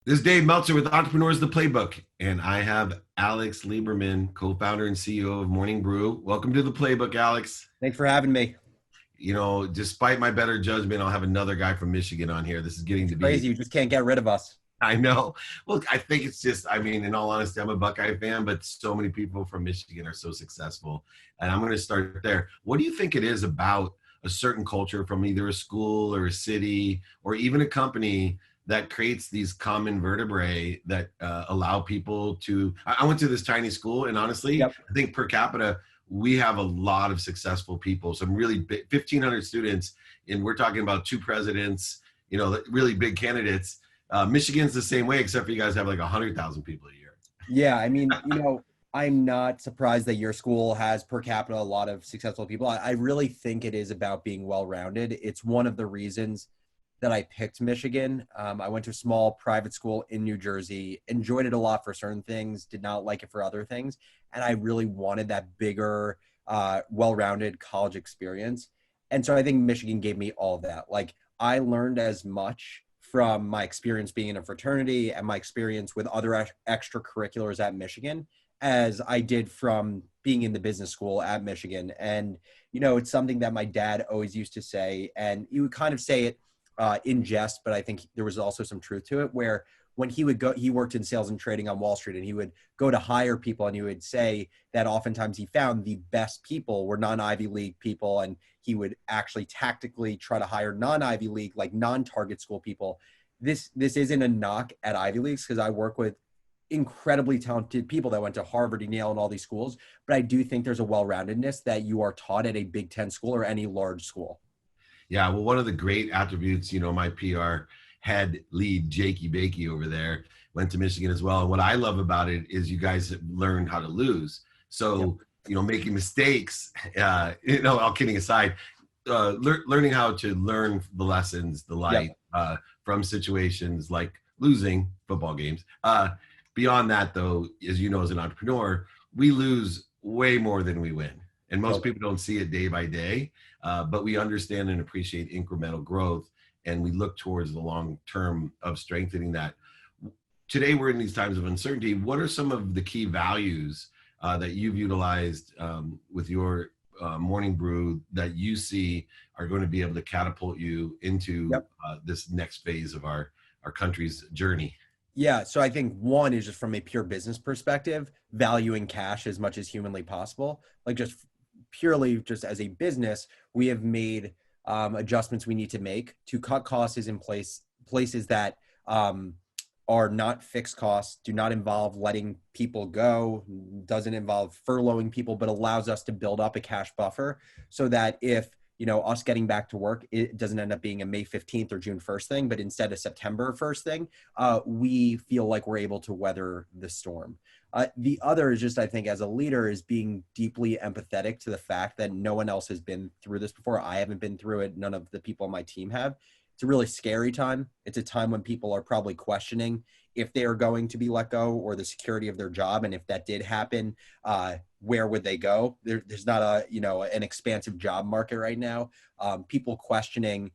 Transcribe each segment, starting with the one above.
This is Dave Meltzer with Entrepreneurs the Playbook, and I have Alex Lieberman, co-founder and CEO of Morning Brew. Welcome to the Playbook, Alex. Thanks for having me. Despite my better judgment, I'll have another guy from Michigan on here. This is getting It's to be, crazy. You just can't get rid of us. I know. Look, I think it's just, in all honesty, I'm a Buckeye fan, but so many people from Michigan are so successful. And I'm going to start there. What do you think it is about a certain culture from either a school or a city or even a company that creates these common vertebrae that allow people to? I went to this tiny school, and honestly, Yep. I think per capita, we have a lot of successful people, some really big, 1,500 students, and we're talking about two presidents, really big candidates. Michigan's the same way, except for you guys have like 100,000 people a year. Yeah, I'm not surprised that your school has per capita a lot of successful people. I really think it is about being well-rounded. It's one of the reasons that I picked Michigan. I went to a small private school in New Jersey, enjoyed it a lot for certain things, did not like it for other things. And I really wanted that bigger, well-rounded college experience. And so I think Michigan gave me all of that. Like I learned as much from my experience being in a fraternity and my experience with other extracurriculars at Michigan as I did from being in the business school at Michigan. And, it's something that my dad always used to say, and he would kind of say it in jest, but I think there was also some truth to it, where when he would go, he worked in sales and trading on Wall Street, and he would go to hire people, and he would say that oftentimes he found the best people were non-Ivy League people, and he would actually tactically try to hire non-Ivy League, like non-target school people. This isn't a knock at Ivy Leagues, because I work with incredibly talented people that went to Harvard and Yale and all these schools, but I do think there's a well-roundedness that you are taught at a Big Ten school or any large school. Yeah, well, one of the great attributes, my PR head lead, Jakey Bakey over there, went to Michigan as well. And what I love about it is you guys have learned how to lose. Yep. So, making mistakes, all kidding aside, learning how to learn the lessons, the light Yep. from situations like losing football games. Beyond that, though, as you know, as an entrepreneur, we lose way more than we win. And most Totally. people don't see it day by day, but we understand and appreciate incremental growth, and we look towards the long term of strengthening that. Today, we're in these times of uncertainty. What are some of the key values that you've utilized with your morning brew that you see are going to be able to catapult you into Yep. this next phase of our country's journey? Yeah. So I think one is just from a pure business perspective, valuing cash as much as humanly possible. Like just purely just as a business, we have made adjustments we need to make to cut costs in places that are not fixed costs, do not involve letting people go, doesn't involve furloughing people, but allows us to build up a cash buffer so that if us getting back to work, it doesn't end up being a May 15th or June 1st thing, but instead a September 1st thing, we feel like we're able to weather the storm. The other is just, I think, as a leader, is being deeply empathetic to the fact that no one else has been through this before. I haven't been through it. None of the people on my team have. It's a really scary time. It's a time when people are probably questioning if they are going to be let go or the security of their job. And if that did happen, where would they go? There's not an expansive job market right now. People questioning,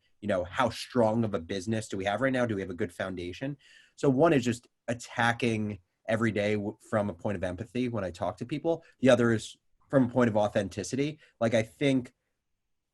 how strong of a business do we have right now? Do we have a good foundation? So one is just attacking every day from a point of empathy when I talk to people. The other is from a point of authenticity. Like I think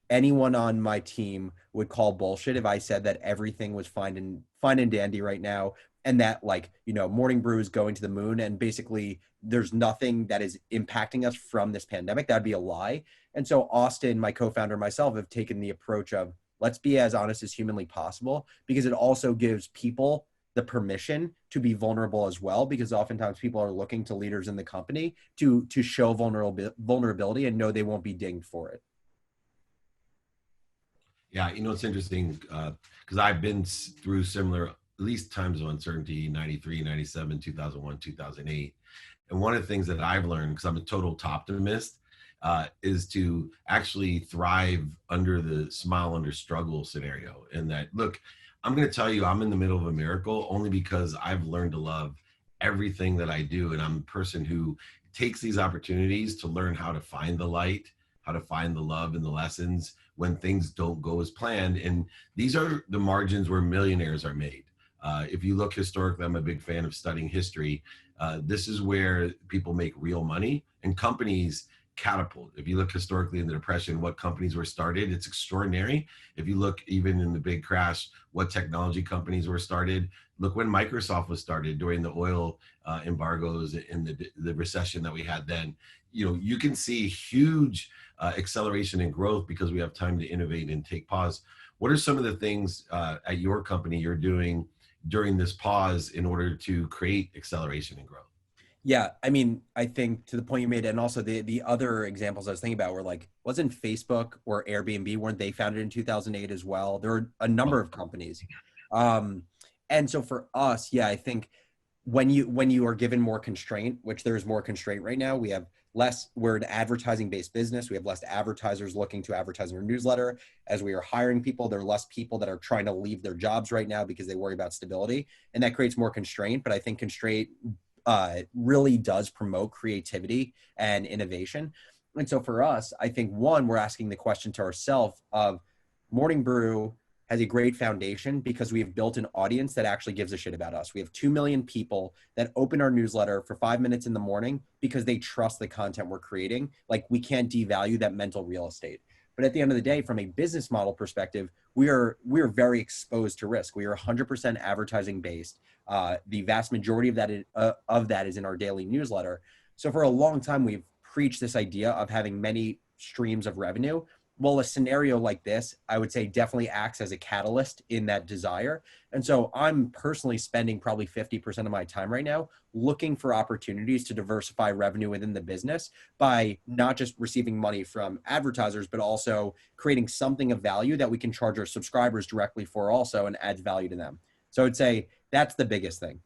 anyone on my team would call bullshit if I said that everything was fine and dandy right now, and that Morning Brew is going to the moon, and basically there's nothing that is impacting us from this pandemic. That'd be a lie. And so Austin, my co-founder, and myself have taken the approach of let's be as honest as humanly possible, because it also gives people the permission to be vulnerable as well, because oftentimes people are looking to leaders in the company to show vulnerability and know they won't be dinged for it. Yeah, it's interesting because I've been through similar, at least times of uncertainty, 93, 97, 2001, 2008. And one of the things that I've learned, because I'm a total optimist, is to actually thrive under the smile under struggle scenario. And that, look, I'm going to tell you, I'm in the middle of a miracle only because I've learned to love everything that I do. And I'm a person who takes these opportunities to learn how to find the light, how to find the love and the lessons when things don't go as planned. And these are the margins where millionaires are made. If you look historically, I'm a big fan of studying history. This is where people make real money and companies catapult. If you look historically in the Depression, what companies were started, it's extraordinary. If you look even in the big crash, what technology companies were started, look when Microsoft was started during the oil embargoes and the recession that we had then. You know, you can see huge acceleration and growth because we have time to innovate and take pause. What are some of the things at your company you're doing during this pause in order to create acceleration and growth? Yeah, I mean, I think to the point you made, and also the other examples I was thinking about were like, wasn't Facebook or Airbnb, weren't they founded in 2008 as well? There were a number of companies. Um, and so for us, yeah, I think when you are given more constraint, which there's more constraint right now, we have less, we're an advertising based business. We have less advertisers looking to advertise in our newsletter. As we are hiring people, there are less people that are trying to leave their jobs right now because they worry about stability, and that creates more constraint. But I think constraint really does promote creativity and innovation. And so for us, I think one, we're asking the question to ourselves of Morning Brew has a great foundation because we have built an audience that actually gives a shit about us. We have 2 million people that open our newsletter for 5 minutes in the morning because they trust the content we're creating. Like, we can't devalue that mental real estate. But at the end of the day, from a business model perspective, we are very exposed to risk. We are 100% advertising based. The vast majority of that is in our daily newsletter. So for a long time, we've preached this idea of having many streams of revenue. Well, a scenario like this, I would say, definitely acts as a catalyst in that desire. And so I'm personally spending probably 50% of my time right now looking for opportunities to diversify revenue within the business by not just receiving money from advertisers, but also creating something of value that we can charge our subscribers directly for also and adds value to them. So I would say that's the biggest thing.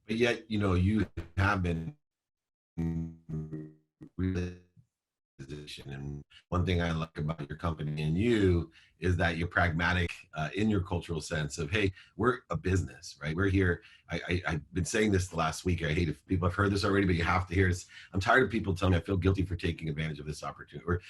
But yet, you know, you have been really position. And one thing I like about your company and you is that you're pragmatic in your cultural sense of, hey, we're a business, right? We're here. I've been saying this the last week. I hate if people have heard this already, but you have to hear this. I'm tired of people telling me I feel guilty for taking advantage of this opportunity or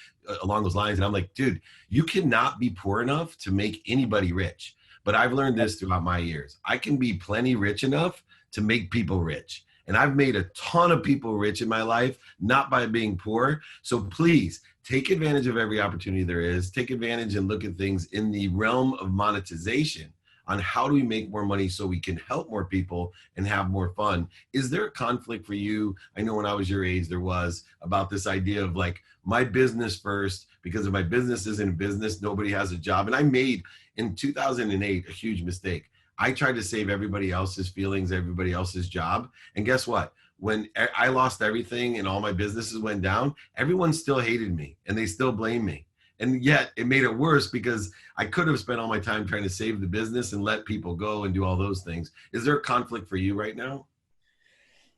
along those lines. And I'm like, dude, you cannot be poor enough to make anybody rich. But I've learned this throughout my years. I can be plenty rich enough to make people rich. And I've made a ton of people rich in my life, not by being poor. So please take advantage of every opportunity there is. Take advantage and look at things in the realm of monetization on how do we make more money so we can help more people and have more fun. Is there a conflict for you? I know when I was your age, there was about this idea of like my business first, because if my business isn't a business, nobody has a job. And I made in 2008 a huge mistake. I tried to save everybody else's feelings, everybody else's job. And guess what? When I lost everything and all my businesses went down, everyone still hated me and they still blamed me. And yet it made it worse because I could have spent all my time trying to save the business and let people go and do all those things. Is there a conflict for you right now?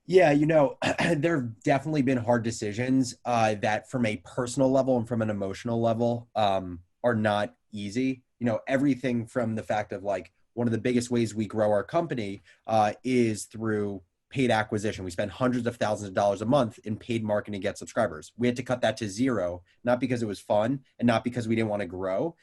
Yeah, there have definitely been hard decisions that from a personal level and from an emotional level are not easy. Everything from the fact of like, one of the biggest ways we grow our company is through paid acquisition. We spend hundreds of thousands of dollars a month in paid marketing to get subscribers. We had to cut that to zero, not because it was fun and not because we didn't want to grow,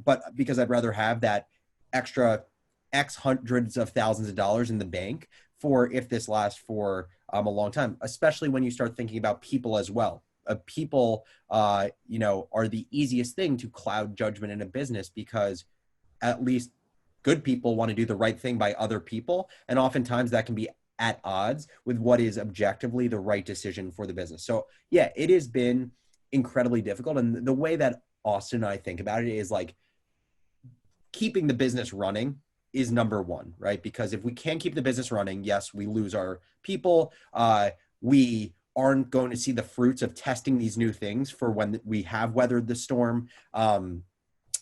but because I'd rather have that extra X hundreds of thousands of dollars in the bank for if this lasts for a long time, especially when you start thinking about people as well. People, are the easiest thing to cloud judgment in a business because at least good people want to do the right thing by other people. And oftentimes that can be at odds with what is objectively the right decision for the business. So yeah, it has been incredibly difficult. And the way that Austin and I think about it is like keeping the business running is number one, right? Because if we can't keep the business running, yes, we lose our people. We aren't going to see the fruits of testing these new things for when we have weathered the storm.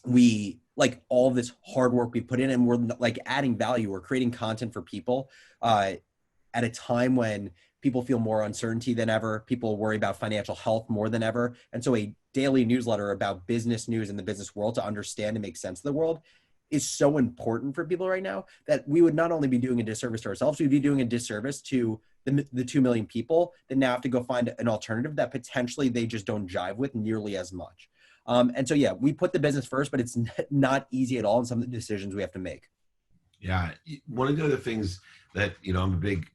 We like all this hard work we put in and we're like adding value. We're creating content for people at a time when people feel more uncertainty than ever. People worry about financial health more than ever. And so a daily newsletter about business news in the business world to understand and make sense of the world is so important for people right now that we would not only be doing a disservice to ourselves, we'd be doing a disservice to the 2 million people that now have to go find an alternative that potentially they just don't jive with nearly as much. And so, yeah, we put the business first, but it's not easy at all in some of the decisions we have to make. Yeah, one of the other things that I'm a big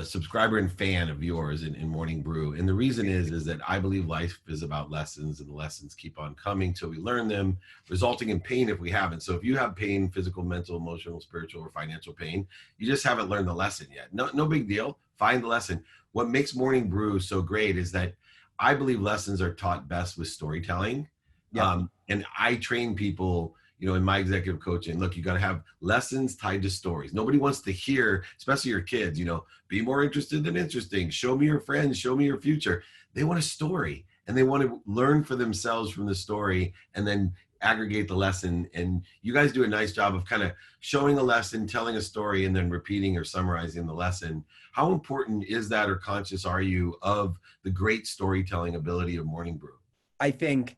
subscriber and fan of yours in Morning Brew, and the reason is that I believe life is about lessons, and the lessons keep on coming till we learn them, resulting in pain if we haven't. So if you have pain, physical, mental, emotional, spiritual, or financial pain, you just haven't learned the lesson yet. No big deal. Find the lesson. What makes Morning Brew so great is that I believe lessons are taught best with storytelling, Yep. and I train people in my executive coaching. Look, you got to have lessons tied to stories. Nobody wants to hear, especially your kids, be more interested than interesting. Show me your friends, show me your future. They want a story, and they want to learn for themselves from the story and then aggregate the lesson. And you guys do a nice job of kind of showing a lesson, telling a story, and then repeating or summarizing the lesson. How important is that, or conscious are you of the great storytelling ability of Morning Brew? I think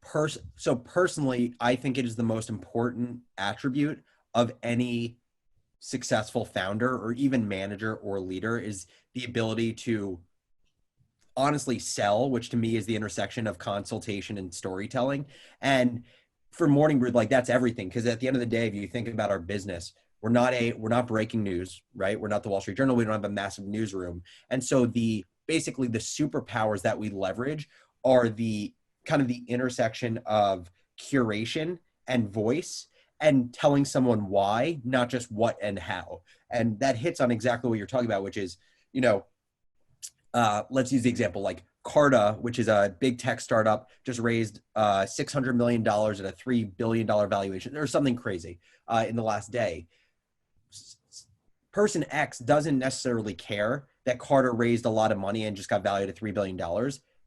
personally, I think it is the most important attribute of any successful founder or even manager or leader, is the ability to honestly sell, which to me is the intersection of consultation and storytelling. And for Morning Brew, like, that's everything. Because at the end of the day, if you think about our business, we're not breaking news, right? We're not the Wall Street Journal. We don't have a massive newsroom. And so basically the superpowers that we leverage are the kind of the intersection of curation and voice, and telling someone why, not just what and how. And that hits on exactly what you're talking about, which is, let's use the example like Carta, which is a big tech startup, just raised $600 million at a $3 billion valuation or something crazy in the last day. Person X doesn't necessarily care that Carta raised a lot of money and just got valued at $3 billion.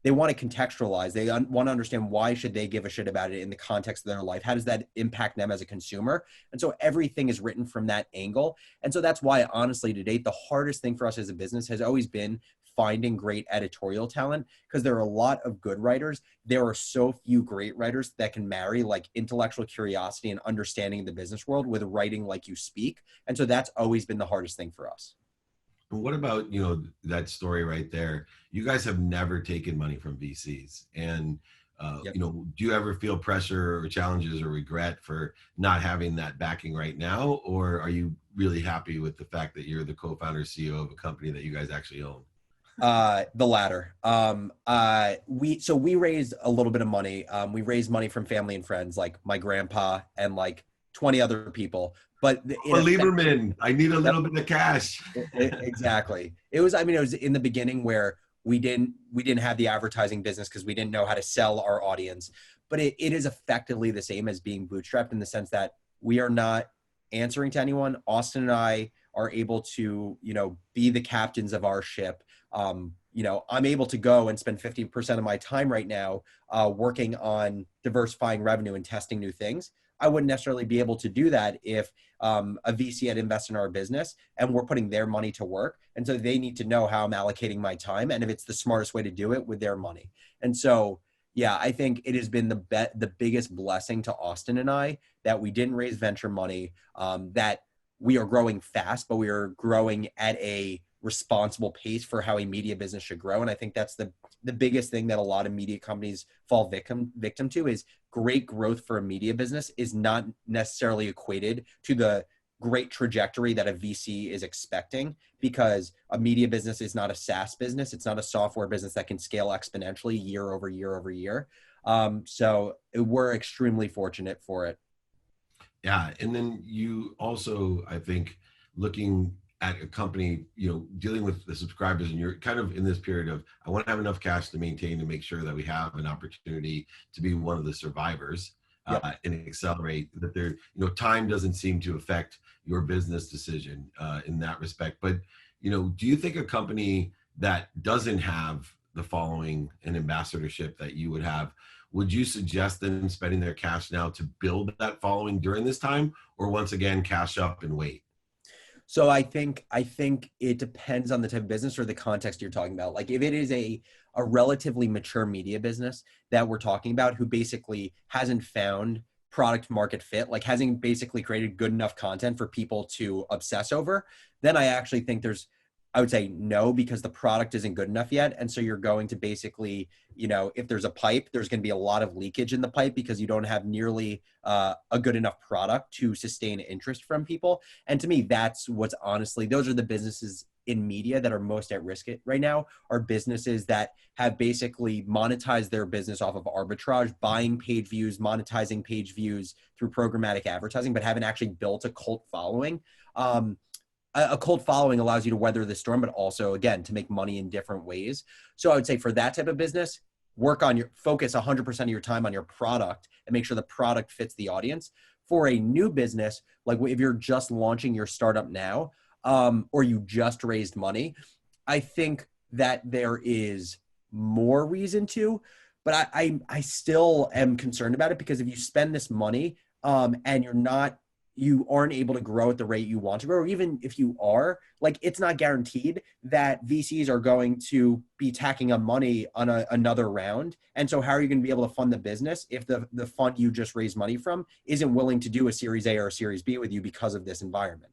They want to contextualize. They want to understand, why should they give a shit about it in the context of their life? How does that impact them as a consumer? And so everything is written from that angle. And so that's why, honestly, to date, the hardest thing for us as a business has always been finding great editorial talent, because there are a lot of good writers. There are so few great writers that can marry like intellectual curiosity and understanding the business world with writing like you speak. And so that's always been the hardest thing for us. And what about, that story right there? You guys have never taken money from VCs. And, Yep. do you ever feel pressure or challenges or regret for not having that backing right now? Or are you really happy with the fact that you're the co-founder, CEO of a company that you guys actually own? The latter. We raised a little bit of money. We raised money from family and friends, like my grandpa and like 20 other people. But Lieberman, I need a little bit of cash. Exactly. It was in the beginning where we didn't have the advertising business because we didn't know how to sell our audience. But it is effectively the same as being bootstrapped, in the sense that we are not answering to anyone. Austin and I are able to, be the captains of our ship. I'm able to go and spend 50% of my time right now working on diversifying revenue and testing new things. I wouldn't necessarily be able to do that if a VC had invested in our business and we're putting their money to work. And so they need to know how I'm allocating my time, and if it's the smartest way to do it with their money. And so, yeah, I think it has been the biggest blessing to Austin and I that we didn't raise venture money, that we are growing fast, but we are growing at a responsible pace for how a media business should grow. And I think that's the biggest thing that a lot of media companies fall victim to, is great growth for a media business is not necessarily equated to the great trajectory that a VC is expecting, because a media business is not a SaaS business. It's not a software business that can scale exponentially year over year over year. So we're extremely fortunate for it. Yeah. And then you also, I think, looking at a company, dealing with the subscribers, and you're kind of in this period of, I want to have enough cash to maintain, to make sure that we have an opportunity to be one of the survivors, Yep. and accelerate that there, time doesn't seem to affect your business decision in that respect. But, do you think a company that doesn't have the following and ambassadorship that you would have, would you suggest them spending their cash now to build that following during this time, or once again, cash up and wait? So I think it depends on the type of business or the context you're talking about. Like, if it is a relatively mature media business that we're talking about, who basically hasn't found product market fit, like hasn't basically created good enough content for people to obsess over, then I actually think I would say no, because the product isn't good enough yet. And so you're going to basically, if there's a pipe, there's going to be a lot of leakage in the pipe because you don't have nearly a good enough product to sustain interest from people. And to me, that's what's honestly, those are the businesses in media that are most at risk right now, are businesses that have basically monetized their business off of arbitrage, buying page views, monetizing page views through programmatic advertising, but haven't actually built a cult following. A cult following allows you to weather the storm, but also, again, to make money in different ways. So I would say for that type of business, focus 100% of your time on your product and make sure the product fits the audience. For a new business, like if you're just launching your startup now, or you just raised money, I think that there is more reason to, but I still am concerned about it, because if you spend this money and you aren't able to grow at the rate you want to grow, or even if you are, like, it's not guaranteed that VCs are going to be tacking on money on another round. And so how are you going to be able to fund the business if the fund you just raised money from isn't willing to do a Series A or a Series B with you because of this environment?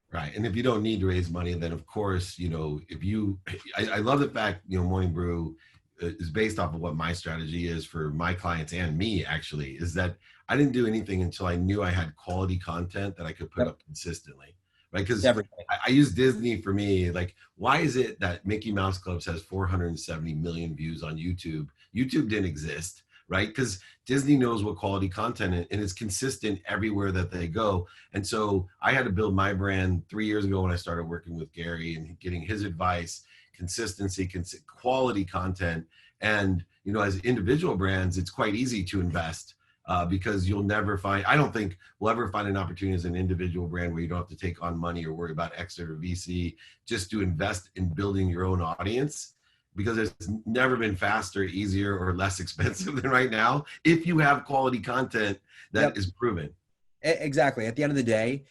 Right. And if you don't need to raise money, then of course, I love the fact, Morning Brew is based off of what my strategy is for my clients and me, actually, is that I didn't do anything until I knew I had quality content that I could put up consistently. Right. Because I use Disney for me. Like, why is it that Mickey Mouse Clubs has 470 million views on YouTube? YouTube didn't exist. Right? Because Disney knows what quality content is, and it's consistent everywhere that they go. And so I had to build my brand 3 years ago when I started working with Gary and getting his advice, consistency, quality content. And, as individual brands, it's quite easy to invest because I don't think we'll ever find an opportunity as an individual brand where you don't have to take on money or worry about exit or VC, just to invest in building your own audience. Because it's never been faster, easier, or less expensive than right now, if you have quality content that is proven. Exactly. At the end of the day,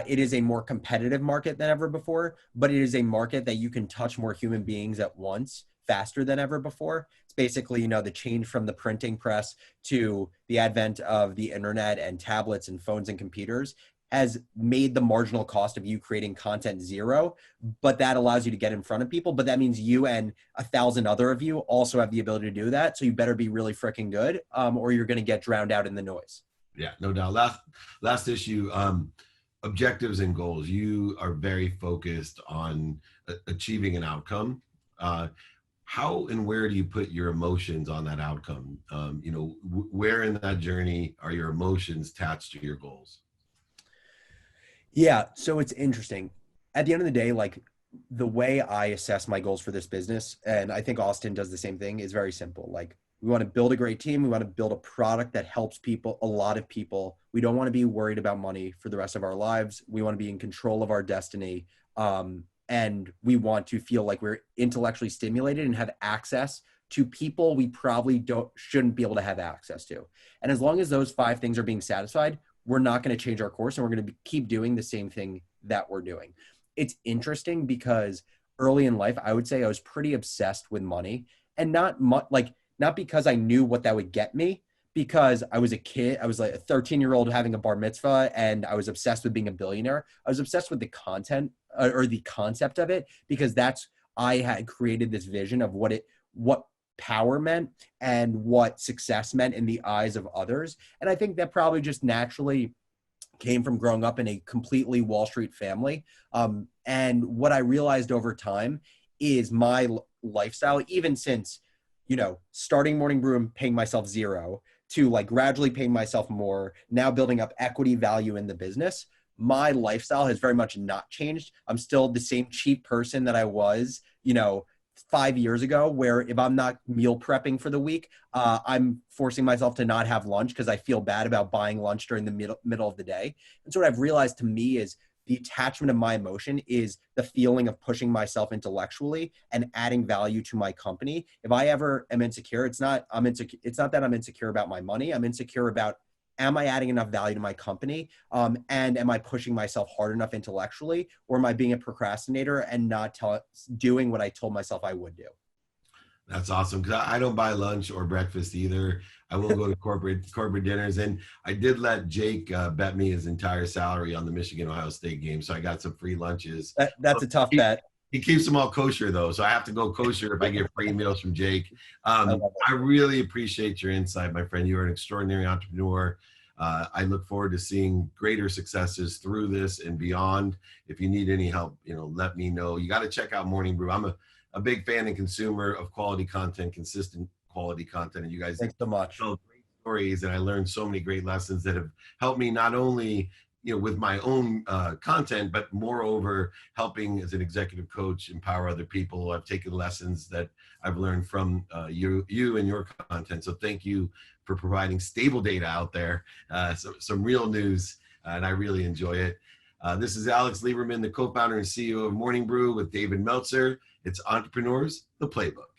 it is a more competitive market than ever before, but it is a market that you can touch more human beings at once faster than ever before. It's basically, the change from the printing press to the advent of the internet and tablets and phones and computers has made the marginal cost of you creating content zero, but that allows you to get in front of people. But that means you and 1,000 other of you also have the ability to do that. So you better be really freaking good, or you're going to get drowned out in the noise. Yeah, no doubt. Last issue, objectives and goals. You are very focused on achieving an outcome. How and where do you put your emotions on that outcome? Where in that journey are your emotions attached to your goals? Yeah. So it's interesting. At the end of the day, like, the way I assess my goals for this business, and I think Austin does the same thing, is very simple. Like, we want to build a great team. We want to build a product that helps people, a lot of people. We don't want to be worried about money for the rest of our lives. We want to be in control of our destiny. And we want to feel like we're intellectually stimulated and have access to people we probably shouldn't be able to have access to. And as long as those 5 things are being satisfied, we're not going to change our course, and we're going to keep doing the same thing that we're doing. It's interesting because early in life, I would say I was pretty obsessed with money, and not because I knew what that would get me, because I was a kid. I was like a 13-year-old having a bar mitzvah, and I was obsessed with being a billionaire. I was obsessed with the content or the concept of it, because I had created this vision of what power meant and what success meant in the eyes of others. And I think that probably just naturally came from growing up in a completely Wall Street family. And what I realized over time is my lifestyle, even since, starting Morning Brew and paying myself zero to like gradually paying myself more, now building up equity value in the business, my lifestyle has very much not changed. I'm still the same cheap person that I was, 5 years ago, where if I'm not meal prepping for the week, I'm forcing myself to not have lunch because I feel bad about buying lunch during the middle of the day. And so what I've realized to me is the attachment of my emotion is the feeling of pushing myself intellectually and adding value to my company. If I ever am insecure, it's not that I'm insecure about my money. I'm insecure about, am I adding enough value to my company? And am I pushing myself hard enough intellectually? Or am I being a procrastinator and not doing what I told myself I would do? That's awesome, because I don't buy lunch or breakfast either. I will go to corporate dinners, and I did let Jake bet me his entire salary on the Michigan-Ohio State game, so I got some free lunches. That's a tough bet. He keeps them all kosher though, so I have to go kosher if I get free meals from Jake. I love I really appreciate your insight, my friend. You are an extraordinary entrepreneur. I look forward to seeing greater successes through this and beyond. If you need any help, let me know. You got to check out Morning Brew. I'm a big fan and consumer of quality content, consistent quality content, and you guys Thanks so much. tell great stories, and I learned so many great lessons that have helped me not only with my own content, but moreover, helping as an executive coach empower other people. I've taken lessons that I've learned from you and your content. So thank you for providing stable data out there, some real news, and I really enjoy it. This is Alex Lieberman, the co-founder and CEO of Morning Brew with David Meltzer. It's Entrepreneurs, the Playbook.